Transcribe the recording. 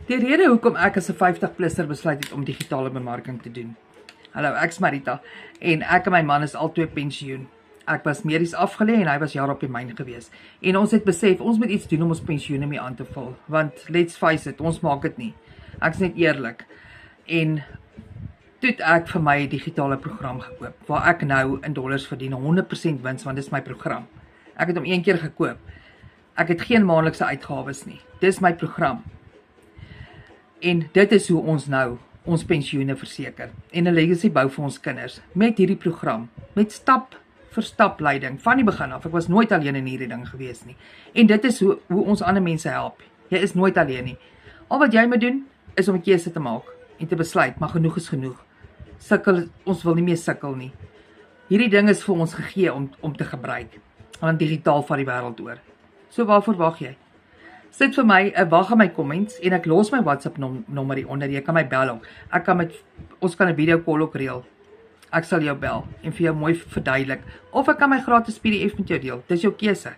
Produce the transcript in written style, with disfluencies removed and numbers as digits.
Die rede hoekom ek as 'n 50-plusser besluit het om digitale bemarking te doen. Hallo, ek's Marita en ek en my man is albei pensioen. Ek was medies afgelê en hy was jare op die myn gewees. En ons het besef, ons moet iets doen om ons pensioene mee aan te vul. Want let's face it, ons maak dit nie. Ek's net eerlik. En toe het ek vir my 'n digitale program gekoop, waar ek nou in dollars verdien, 100% wins, want dis my program. Ek het hom een keer gekoop. Ek het geen maandelikse uitgawes nie. Dis my program. En dit is hoe ons nou ons pensioene verseker. En 'n legacy bou vir ons kinders. Met hierdie program. Met stap vir stap leiding. Van die begin af. Ek was nooit alleen in hierdie ding gewees nie. En dit is hoe ons ander mense help. Jy is nooit alleen nie. Al wat jy moet doen, is om 'n keuse te maak. En te besluit, maar genoeg is genoeg. Ons wil nie meer sukkel nie. Hierdie ding is vir ons gegee om te gebruik. Want digitaal van die wêreld oor. So waarvoor wag jy? Sit vir my 'n wag in my comments en ek los my WhatsApp nommer hier onder. Jy kan my bel ook. Ons kan 'n video call ook reël. Ek sal jou bel en vir jou mooi verduidelik of ek kan my gratis PDF met jou deel. Dis jou keuse.